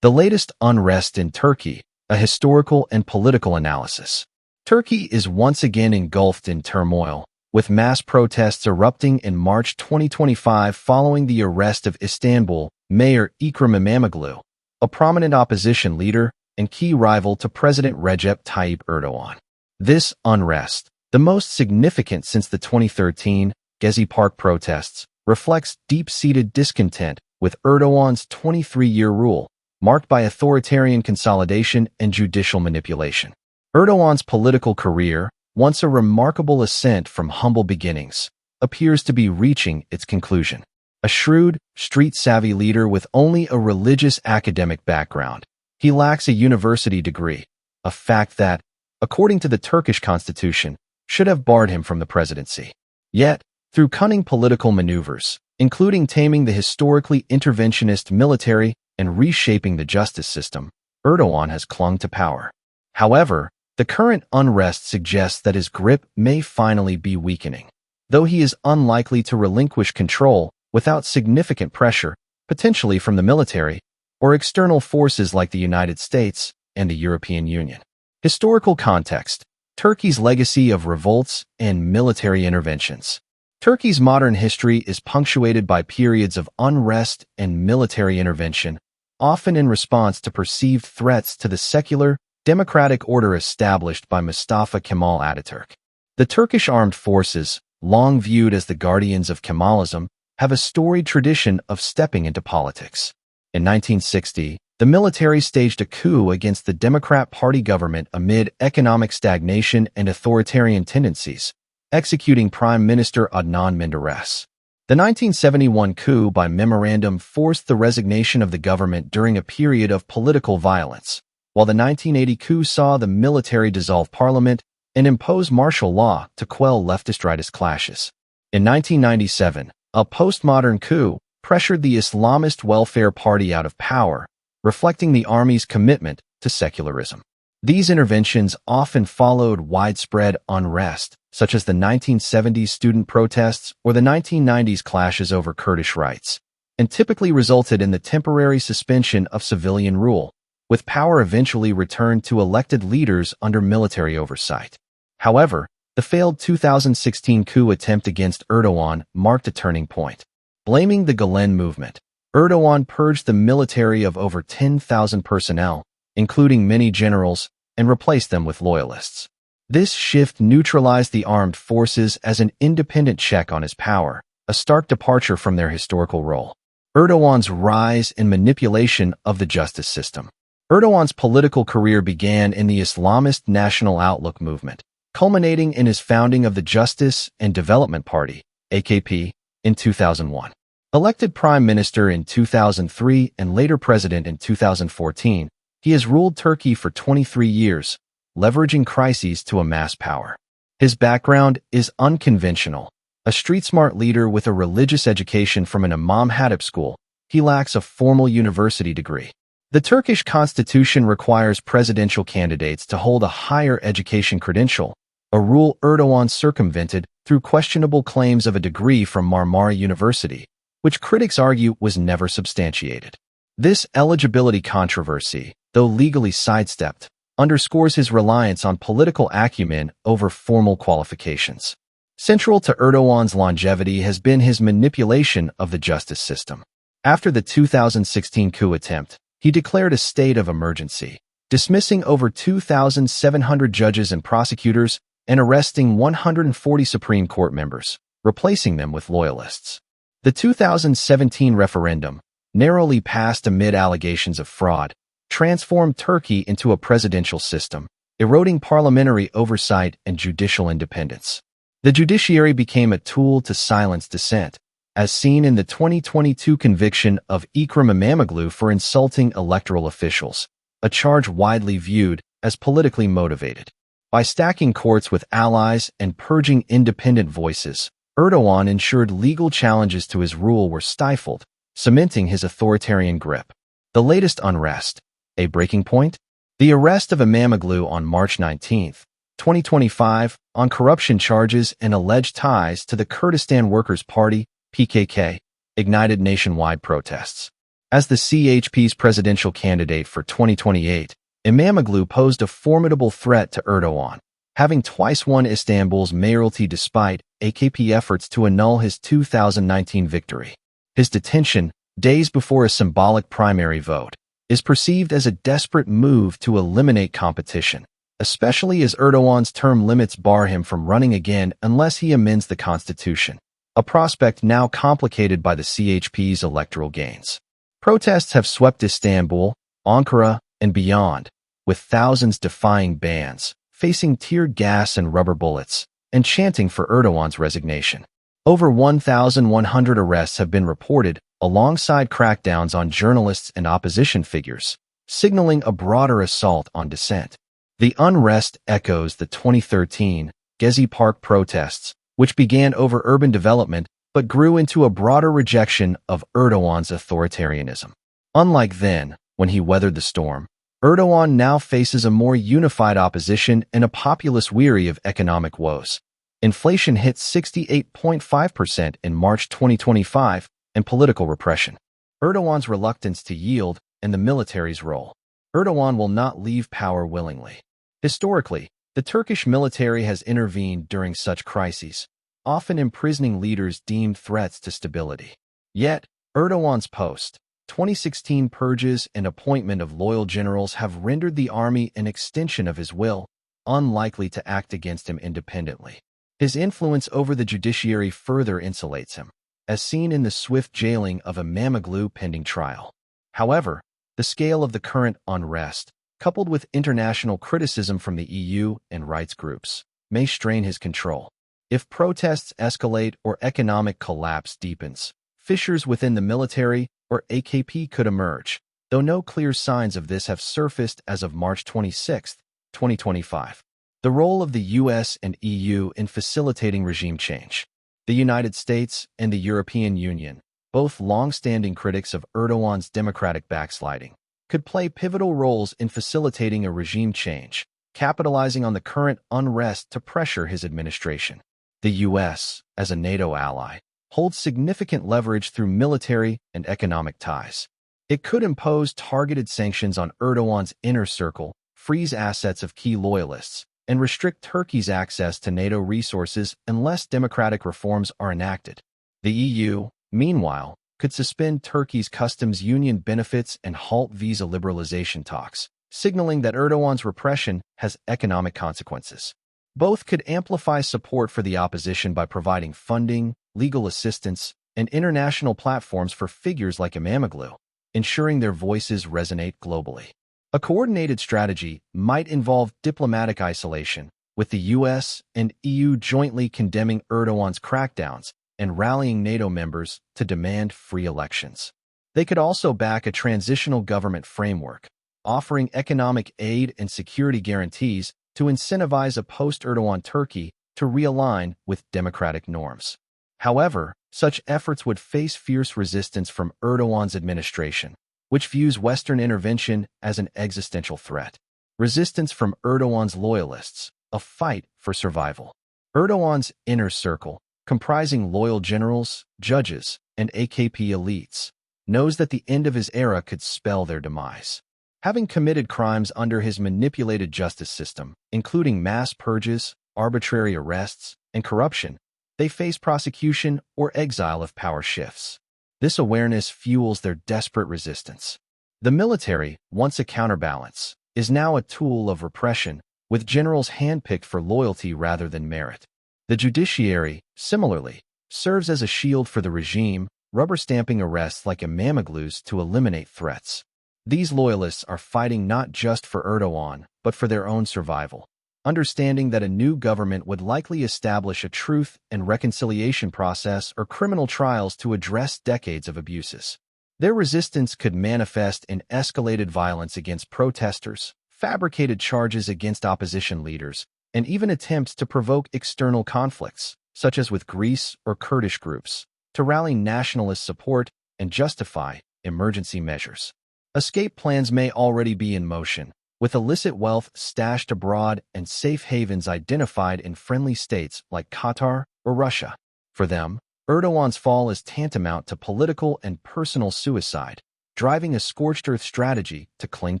The latest unrest in Turkey, a historical and political analysis. Turkey is once again engulfed in turmoil, with mass protests erupting in March 2025 following the arrest of Istanbul Mayor Ekrem Imamoglu, a prominent opposition leader and key rival to President Recep Tayyip Erdogan. This unrest, the most significant since the 2013 Gezi Park protests, reflects deep-seated discontent with Erdogan's 23-year rule, marked by authoritarian consolidation and judicial manipulation. Erdogan's political career, once a remarkable ascent from humble beginnings, appears to be reaching its conclusion. A shrewd, street-savvy leader with only a religious academic background, he lacks a university degree, a fact that, according to the Turkish constitution, should have barred him from the presidency. Yet, through cunning political maneuvers, including taming the historically interventionist military and reshaping the justice system, Erdogan has clung to power. However, the current unrest suggests that his grip may finally be weakening, though he is unlikely to relinquish control without significant pressure, potentially from the military or external forces like the United States and the European Union. Historical context: Turkey's legacy of revolts and military interventions. Turkey's modern history is punctuated by periods of unrest and military intervention, often in response to perceived threats to the secular, democratic order established by Mustafa Kemal Ataturk. The Turkish armed forces, long viewed as the guardians of Kemalism, have a storied tradition of stepping into politics. In 1960, the military staged a coup against the Democrat Party government amid economic stagnation and authoritarian tendencies, executing Prime Minister Adnan Menderes. The 1971 coup by memorandum forced the resignation of the government during a period of political violence, while the 1980 coup saw the military dissolve parliament and impose martial law to quell leftist-rightist clashes. In 1997, a postmodern coup pressured the Islamist Welfare Party out of power, reflecting the army's commitment to secularism. These interventions often followed widespread unrest, such as the 1970s student protests or the 1990s clashes over Kurdish rights, and typically resulted in the temporary suspension of civilian rule, with power eventually returned to elected leaders under military oversight. However, the failed 2016 coup attempt against Erdogan marked a turning point. Blaming the Gülen movement, Erdogan purged the military of over 10,000 personnel, including many generals, and replaced them with loyalists. This shift neutralized the armed forces as an independent check on his power, a stark departure from their historical role. Erdogan's rise and manipulation of the justice system. Erdogan's political career began in the Islamist National Outlook movement, culminating in his founding of the Justice and Development Party, AKP, in 2001. Elected prime minister in 2003 and later president in 2014, he has ruled Turkey for 23 years, leveraging crises to amass power. His background is unconventional. A street-smart leader with a religious education from an Imam Hatip school, he lacks a formal university degree. The Turkish constitution requires presidential candidates to hold a higher education credential, a rule Erdogan circumvented through questionable claims of a degree from Marmara University, which critics argue was never substantiated. This eligibility controversy, though legally sidestepped, underscores his reliance on political acumen over formal qualifications. Central to Erdogan's longevity has been his manipulation of the justice system. After the 2016 coup attempt, he declared a state of emergency, dismissing over 2,700 judges and prosecutors and arresting 140 Supreme Court members, replacing them with loyalists. The 2017 referendum, narrowly passed amid allegations of fraud, transformed Turkey into a presidential system, eroding parliamentary oversight and judicial independence. The judiciary became a tool to silence dissent, as seen in the 2022 conviction of Ekrem Imamoglu for insulting electoral officials, a charge widely viewed as politically motivated. By stacking courts with allies and purging independent voices, Erdogan ensured legal challenges to his rule were stifled, cementing his authoritarian grip. The latest unrest. A breaking point? The arrest of Imamoglu on March 19, 2025, on corruption charges and alleged ties to the Kurdistan Workers' Party, PKK, ignited nationwide protests. As the CHP's presidential candidate for 2028, Imamoglu posed a formidable threat to Erdogan, having twice won Istanbul's mayoralty despite AKP efforts to annul his 2019 victory. His detention, days before a symbolic primary vote, is perceived as a desperate move to eliminate competition, especially as Erdogan's term limits bar him from running again unless he amends the constitution, a prospect now complicated by the CHP's electoral gains. Protests have swept Istanbul, Ankara, and beyond, with thousands defying bans, facing tear gas and rubber bullets, and chanting for Erdogan's resignation. Over 1,100 arrests have been reported, alongside crackdowns on journalists and opposition figures, signaling a broader assault on dissent. The unrest echoes the 2013 Gezi Park protests, which began over urban development but grew into a broader rejection of Erdogan's authoritarianism. Unlike then, when he weathered the storm, Erdogan now faces a more unified opposition and a populace weary of economic woes. Inflation hit 68.5% in March 2025, and political repression. Erdogan's reluctance to yield and the military's role. Erdogan will not leave power willingly. Historically, the Turkish military has intervened during such crises, often imprisoning leaders deemed threats to stability. Yet, Erdogan's post-2016 purges and appointment of loyal generals have rendered the army an extension of his will, unlikely to act against him independently. His influence over the judiciary further insulates him, as seen in the swift jailing of Imamoglu pending trial. However, the scale of the current unrest, coupled with international criticism from the EU and rights groups, may strain his control. If protests escalate or economic collapse deepens, fissures within the military or AKP could emerge, though no clear signs of this have surfaced as of March 26, 2025. The role of the US and EU in facilitating regime change. The United States and the European Union, both long-standing critics of Erdogan's democratic backsliding, could play pivotal roles in facilitating a regime change, capitalizing on the current unrest to pressure his administration. The US, as a NATO ally, holds significant leverage through military and economic ties. It could impose targeted sanctions on Erdogan's inner circle, freeze assets of key loyalists, and restrict Turkey's access to NATO resources unless democratic reforms are enacted. The EU, meanwhile, could suspend Turkey's customs union benefits and halt visa liberalization talks, signaling that Erdogan's repression has economic consequences. Both could amplify support for the opposition by providing funding, legal assistance, and international platforms for figures like Imamoglu, ensuring their voices resonate globally. A coordinated strategy might involve diplomatic isolation, with the US and EU jointly condemning Erdogan's crackdowns and rallying NATO members to demand free elections. They could also back a transitional government framework, offering economic aid and security guarantees to incentivize a post-Erdogan Turkey to realign with democratic norms. However, such efforts would face fierce resistance from Erdogan's administration, which views Western intervention as an existential threat. Resistance from Erdogan's loyalists, a fight for survival. Erdogan's inner circle, comprising loyal generals, judges, and AKP elites, knows that the end of his era could spell their demise. Having committed crimes under his manipulated justice system, including mass purges, arbitrary arrests, and corruption, they face prosecution or exile if power shifts. This awareness fuels their desperate resistance. The military, once a counterbalance, is now a tool of repression, with generals handpicked for loyalty rather than merit. The judiciary, similarly, serves as a shield for the regime, rubber-stamping arrests like Imamoglu's to eliminate threats. These loyalists are fighting not just for Erdogan, but for their own survival, understanding that a new government would likely establish a truth and reconciliation process or criminal trials to address decades of abuses. Their resistance could manifest in escalated violence against protesters, fabricated charges against opposition leaders, and even attempts to provoke external conflicts, such as with Greece or Kurdish groups, to rally nationalist support and justify emergency measures. Escape plans may already be in motion, with illicit wealth stashed abroad and safe havens identified in friendly states like Qatar or Russia. For them, Erdogan's fall is tantamount to political and personal suicide, driving a scorched earth strategy to cling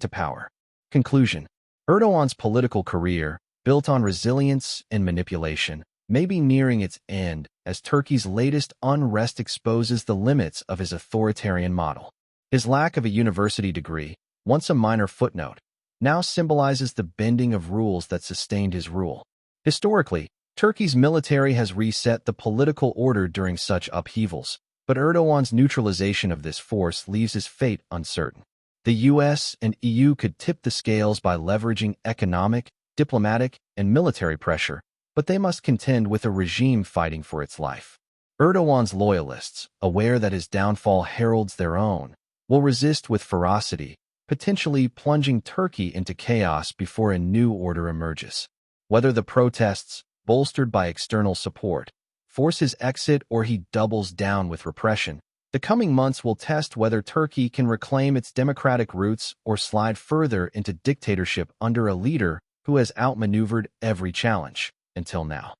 to power. Conclusion: Erdogan's political career, built on resilience and manipulation, may be nearing its end as Turkey's latest unrest exposes the limits of his authoritarian model. His lack of a university degree, once a minor footnote, now symbolizes the bending of rules that sustained his rule. Historically, Turkey's military has reset the political order during such upheavals, but Erdogan's neutralization of this force leaves his fate uncertain. The US and EU could tip the scales by leveraging economic, diplomatic, and military pressure, but they must contend with a regime fighting for its life. Erdogan's loyalists, aware that his downfall heralds their own, will resist with ferocity, potentially plunging Turkey into chaos before a new order emerges. Whether the protests, bolstered by external support, force his exit or he doubles down with repression, the coming months will test whether Turkey can reclaim its democratic roots or slide further into dictatorship under a leader who has outmaneuvered every challenge until now.